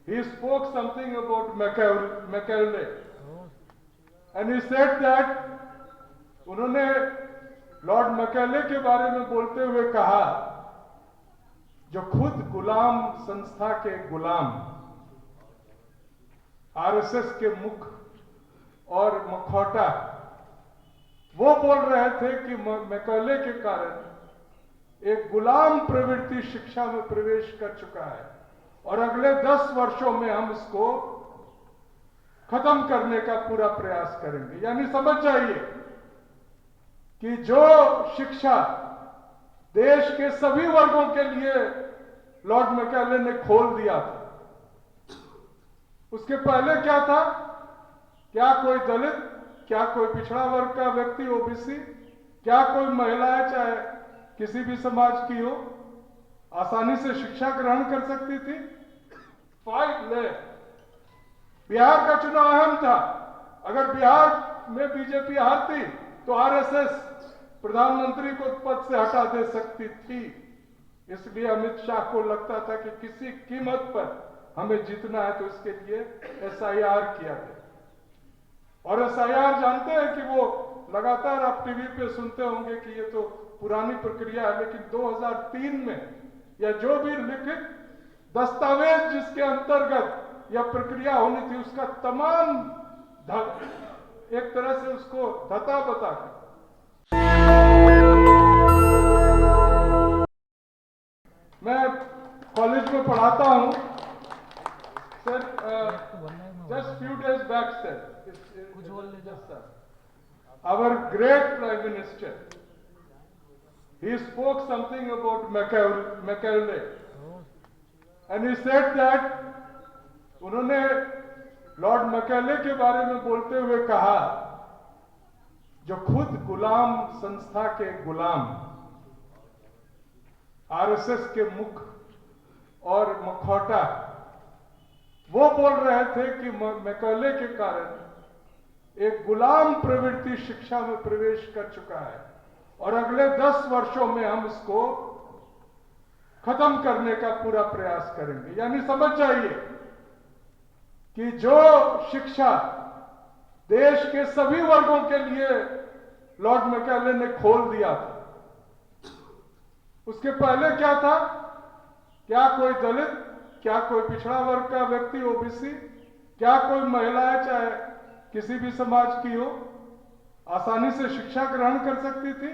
he spoke something about Machiavelli, and he said that उन्होंने Lord Macaulay के बारे में बोलते हुए कहा, जो खुद गुलाम संस्था के गुलाम, आरएसएस के मुख और मखौटा, वो बोल रहे थे कि मैकेले के कारण एक गुलाम प्रवृत्ति शिक्षा में प्रवेश कर चुका है और अगले 10 वर्षों में हम इसको खत्म करने का पूरा प्रयास करेंगे। यानी समझ जाइए कि जो शिक्षा देश के सभी वर्गों के लिए लॉर्ड मैकेले ने खोल दिया था, उसके पहले क्या था? क्या कोई दलित, क्या कोई पिछड़ा वर्ग का व्यक्ति ओबीसी, क्या कोई महिलाएं चाहे किसी भी समाज की हो, आसानी से शिक्षा ग्रहण कर सकती थी? फाइट ले। बिहार का चुनाव अहम था। अगर बिहार में बीजेपी हारती तो आरएसएस प्रधानमंत्री को पद से हटा दे सकती थी। इसलिए अमित शाह को लगता था कि किसी कीमत पर हमें जीतना है, तो इसके लिए एसआईआर किया गया। और एसआईआर जानते हैं कि वो लगातार आप टीवी पे सुनते होंगे कि ये तो पुरानी प्रक्रिया है, लेकिन 2003 में या जो भी लिखित दस्तावेज जिसके अंतर्गत यह प्रक्रिया होनी थी, उसका तमाम एक तरह से उसको धता बता के मैं कॉलेज में पढ़ाता हूं sir. Just few days back sir, our great prime minister, he spoke something about Machiavelli, and he said that उन्होंने लॉर्ड मैकेले के बारे में बोलते हुए कहा, जो खुद गुलाम संस्था के गुलाम, आरएसएस के मुख और मखौटा, वो बोल रहे थे कि मैकेले के कारण एक गुलाम प्रवृत्ति शिक्षा में प्रवेश कर चुका है और अगले 10 वर्षों में हम इसको खत्म करने का पूरा प्रयास करेंगे। यानी समझ जाइए कि जो शिक्षा देश के सभी वर्गों के लिए लॉर्ड मैकेले ने खोल दिया था, उसके पहले क्या था? क्या कोई दलित, क्या कोई पिछड़ा वर्ग का व्यक्ति ओबीसी, क्या कोई महिलाएं चाहे किसी भी समाज की हो, आसानी से शिक्षा ग्रहण कर सकती थी?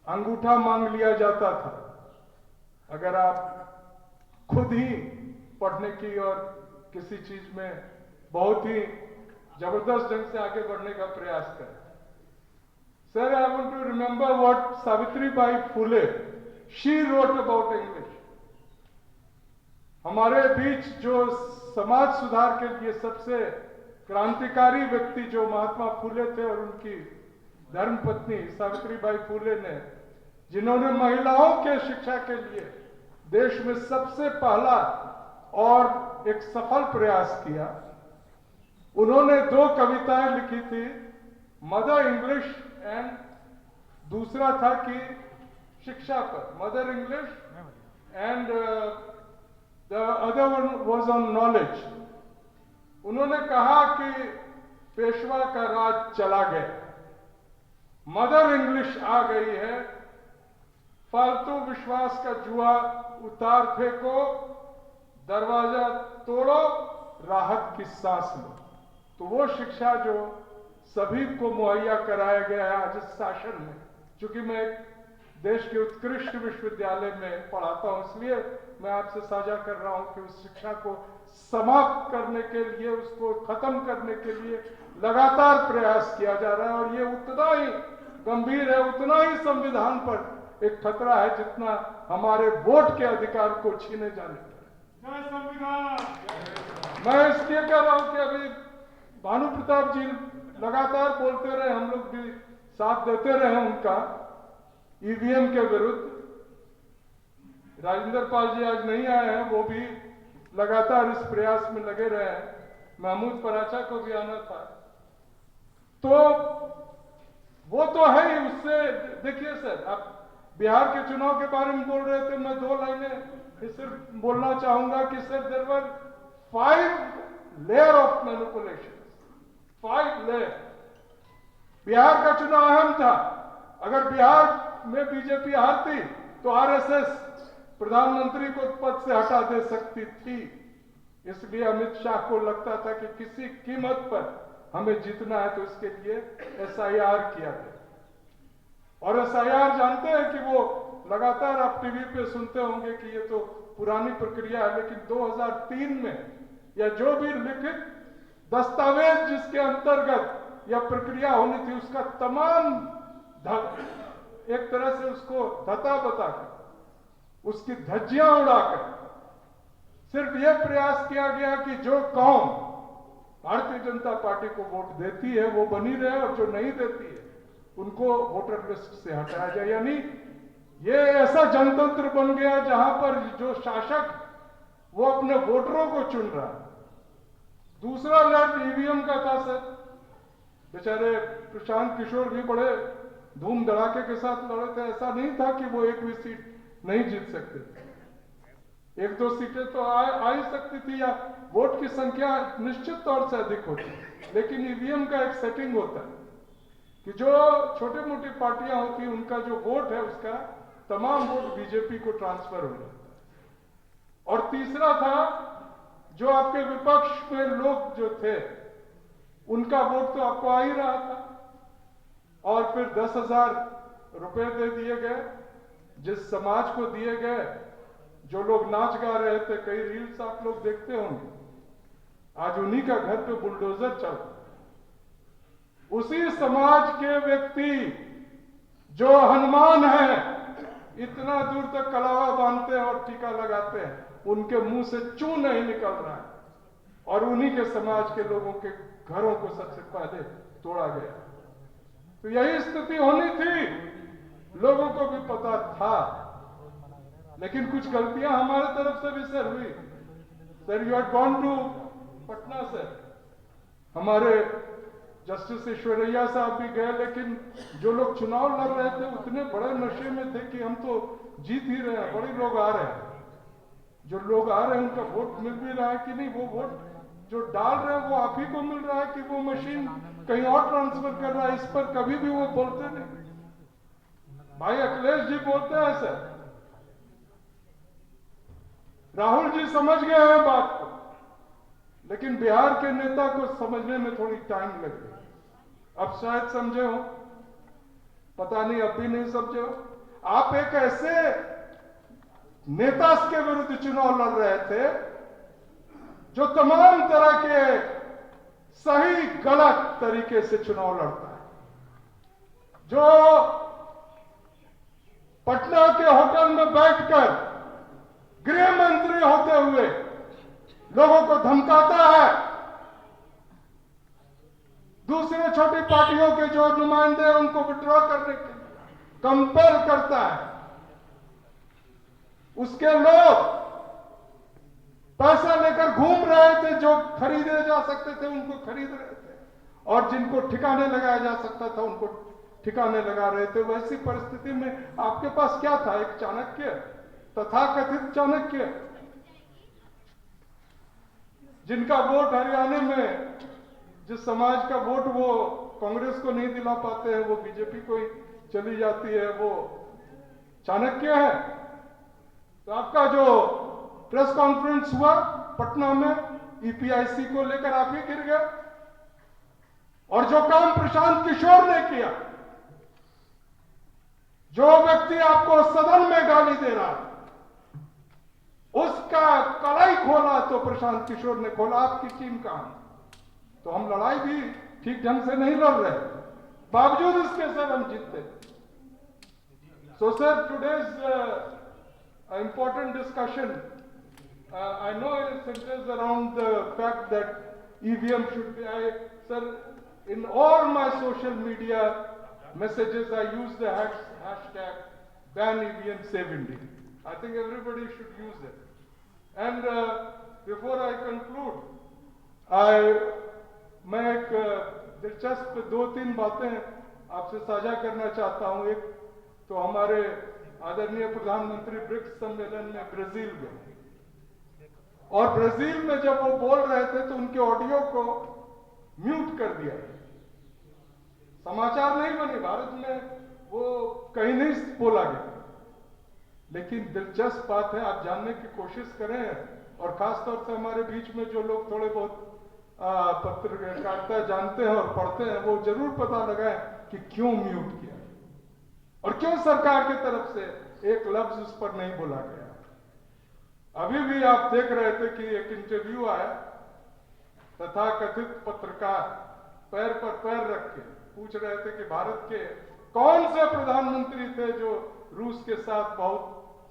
अंगूठा मांग लिया जाता था अगर आप खुद ही पढ़ने की और किसी चीज में बहुत ही जबरदस्त ढंग से आगे बढ़ने का प्रयास करें। Sir, I want to remember what Savitribai Phule she wrote about English. हमारे बीच जो समाज सुधार के लिए सबसे क्रांतिकारी व्यक्ति जो महात्मा फुले थे और उनकी धर्मपत्नी सावित्रीबाई फुले ने, जिन्होंने महिलाओं के शिक्षा के लिए देश में सबसे पहला और एक सफल प्रयास किया, उन्होंने 2 कविताएं लिखी थी, मदर इंग्लिश एंड दूसरा था कि शिक्षा पर, mother English and the other one was on knowledge. उन्होंने कहा कि पेशवा का राज चला गया, मदर इंग्लिश आ गई है, फालतू विश्वास का जुआ उतार फेंको, दरवाजा तोड़ो, राहत की सांस लो। तो वो शिक्षा जो सभी को मुहैया कराया गया है आज इस शासन में, चूंकि मैं देश के उत्कृष्ट विश्वविद्यालय में पढ़ाता हूं, इसलिए मैं आपसे साझा कर रहा हूं कि उस शिक्षा को समाप्त करने के लिए, उसको खत्म करने के लिए लगातार प्रयास किया जा रहा है। और ये उतना ही गंभीर है, उतना ही संविधान पर एक खतरा है जितना हमारे वोट के अधिकार को छीने जाने का। जय संविधान। मैं इसलिए कह रहा हूं कि अभी भानु प्रताप जी लगातार बोलते रहे, हम लोग भी साथ देते रहे उनका ईवीएम के विरुद्ध। राजेंद्र पाल जी आज नहीं आए हैं, वो भी लगातार इस प्रयास में लगे रहे हैं। महमूद पराचा को भी आना था, तो वो तो है ही। उससे देखिए सर, आप बिहार के चुनाव के बारे में बोल रहे थे, मैं 2 लाइनें सिर्फ बोलना चाहूंगा कि sir there were 5 layer of manipulation, 5 layer. Bihar का चुनाव अहम था। अगर बिहार में बीजेपी हारती तो आरएसएस प्रधानमंत्री को पद से हटा दे सकती थी। इसलिए अमित शाह को लगता था कि किसी कीमत पर हमें जीतना है, तो इसके लिए एसआईआर किया गया। और एसआईआर जानते हैं कि वो लगातार आप टीवी पे सुनते होंगे कि ये तो पुरानी प्रक्रिया है, लेकिन 2003 में या जो भी लिखित दस्तावेज जिसके अंतर्गत यह प्रक्रिया होनी थी, उसका तमाम एक तरह से उसको धता बताकर, उसकी धज्जियां उड़ाकर सिर्फ यह प्रयास किया गया कि जो कौम भारतीय जनता पार्टी को वोट देती है वो बनी रहे, और जो नहीं देती है उनको वोटर लिस्ट से हटाया जाए। यानी ये ऐसा जनतंत्र बन गया जहां पर जो शासक वो अपने वोटरों को चुन रहा है। दूसरा लड़ ईवीएम का था सर। बेचारे प्रशांत किशोर भी बड़े धूम धड़ाके के साथ लड़े थे। ऐसा नहीं था कि वो एक भी सीट नहीं जीत सकते थे, 1-2 सीटें तो आ ही सकती थी, या वोट की संख्या निश्चित तौर से अधिक होती। लेकिन ईवीएम का एक सेटिंग होता है कि जो छोटी मोटी पार्टियां होती हैं उनका जो वोट है उसका तमाम वोट बीजेपी को ट्रांसफर हो जाता है। और तीसरा था जो आपके विपक्ष में लोग जो थे उनका वोट तो आपको आ ही रहा था, और फिर 10,000 रुपए दे दिए गए जिस समाज को दिए गए। जो लोग नाच गा रहे थे, कई रील्स आप लोग देखते होंगे, आज उन्हीं का घर पे बुलडोजर चल रहा है। उसी समाज के व्यक्ति जो हनुमान है, इतना दूर तक कलावा बांधते हैं और टीका लगाते हैं, उनके मुंह से चू नहीं निकल रहा है, और उन्हीं के समाज के लोगों के घरों को सबसे पहले तोड़ा गया। तो यही स्थिति होनी थी, लोगों को भी पता था, लेकिन कुछ गलतियां हमारे तरफ से भी सर हुई। Sir you had gone to Patna sir, हमारे जस्टिस ईश्वरैया साहब भी गए, लेकिन जो लोग चुनाव लड़ रहे थे उतने बड़े नशे में थे कि हम तो जीत ही रहे हैं, बड़े लोग आ रहे हैं। जो लोग आ रहे हैं उनका वोट मिल भी रहा है कि नहीं, वो वोट जो डाल रहे हैं वो आप ही को मिल रहा है कि वो मशीन कहीं और ट्रांसफर कर रहा है, इस पर कभी भी वो बोलते नहीं। भाई अखिलेश जी बोलते हैं सर, राहुल जी समझ गए हैं बात को, लेकिन बिहार के नेता को समझने में थोड़ी टाइम लग गई। अब शायद समझे हो, पता नहीं अब भी नहीं समझे हो। आप एक ऐसे नेता के विरुद्ध चुनाव लड़ रहे थे जो तमाम तरह के सही गलत तरीके से चुनाव लड़ता है, जो पटना के होटल में बैठकर गृह मंत्री होते हुए लोगों को धमकाता है, दूसरे छोटी पार्टियों के जो नुमाइंदे हैं उनको विड्रॉ करने के लिए कंपेल करता है। उसके लोग पैसा लेकर घूम रहे थे, जो खरीदे जा सकते थे उनको खरीद रहे थे, और जिनको ठिकाने लगाया जा सकता था उनको ठिकाने लगा रहे थे। वैसी परिस्थिति में आपके पास क्या था? एक चाणक्य, तथाकथित चाणक्य, जिनका वोट हरियाणा में, जिस समाज का वोट वो कांग्रेस को नहीं दिला पाते हैं, वो बीजेपी को ही चली जाती है, वो चाणक्य है। तो आपका जो प्रेस कॉन्फ्रेंस हुआ पटना में ईपीआईसी को लेकर, आप ही गिर गए। और जो काम प्रशांत किशोर ने किया, जो व्यक्ति आपको सदन में गाली दे रहा है, उसका कलाई खोला तो प्रशांत किशोर ने खोला। आपकी टीम काम, तो हम लड़ाई भी ठीक ढंग से नहीं लड़ रहे, बावजूद इसके सर हम जीतते। So sir, today's important discussion, I know it centers around the fact that EVM should be, sir, in all my social media messages I use the hashtag ban EVM save India. I think everybody should use it. And before I conclude, मैं एक दिलचस्प 2-3 बातें आपसे साझा करना चाहता हूं। एक तो हमारे आदरणीय प्रधानमंत्री ब्रिक्स सम्मेलन में ब्राजील गए, और ब्राजील में जब वो बोल रहे थे तो उनके ऑडियो को म्यूट कर दिया। समाचार नहीं बने, भारत में वो कहीं नहीं बोला गया। लेकिन दिलचस्प बात है, आप जानने की कोशिश करें, और खासतौर से हमारे बीच में जो लोग थोड़े बहुत पत्रकारिता जानते हैं और पढ़ते हैं, वो जरूर पता लगाए कि क्यों म्यूट किया और क्यों सरकार की तरफ से एक लफ्ज उस पर नहीं बोला गया। अभी भी आप देख रहे थे कि एक इंटरव्यू आया, तथाकथित पत्रकार पैर पर पैर रख के पूछ रहे थे कि भारत के कौन से प्रधानमंत्री थे जो रूस के साथ बहुत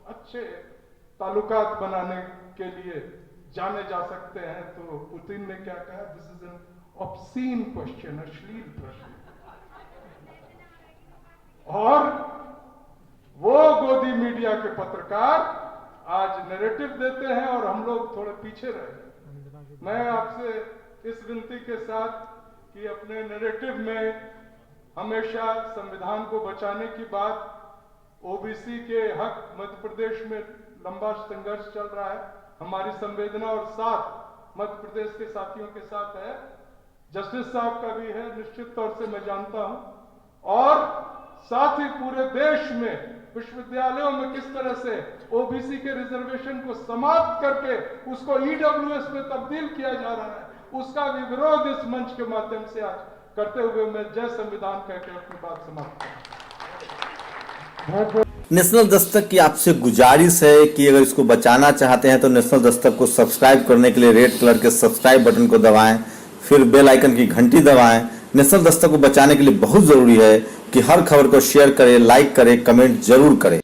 अच्छे ताल्लुकात बनाने के लिए जाने जा सकते हैं। तो पुतिन ने क्या कहा, this is an obscene question, अश्लील प्रश्न। और वो गोदी मीडिया के पत्रकार आज नैरेटिव देते हैं और हम लोग थोड़े पीछे रहे। मैं आपसे इस विनती के साथ कि अपने नैरेटिव में हमेशा संविधान को बचाने की बात, ओबीसी के हक, मध्य प्रदेश में लंबा संघर्ष चल रहा है, हमारी संवेदना और साथ मध्य प्रदेश के साथियों के साथ है, जस्टिस साहब का भी है, निश्चित तौर से मैं जानता हूं, और साथ ही पूरे देश में विश्वविद्यालयों में किस तरह से ओबीसी के रिजर्वेशन को समाप्त करके उसको ईडब्ल्यूएस में तब्दील किया जा रहा है, उसका भी विरोध इस मंच के माध्यम से आज करते हुए मैं जय संविधान कहकर अपनी बात समाप्त करूं। नेशनल दस्तक की आपसे गुजारिश है कि अगर इसको बचाना चाहते हैं तो नेशनल दस्तक को सब्सक्राइब करने के लिए रेड कलर के सब्सक्राइब बटन को दबाएं, फिर बेल आइकन की घंटी दबाएं। नेशनल दस्तक को बचाने के लिए बहुत जरूरी है कि हर खबर को शेयर करें, लाइक करें, कमेंट जरूर करें।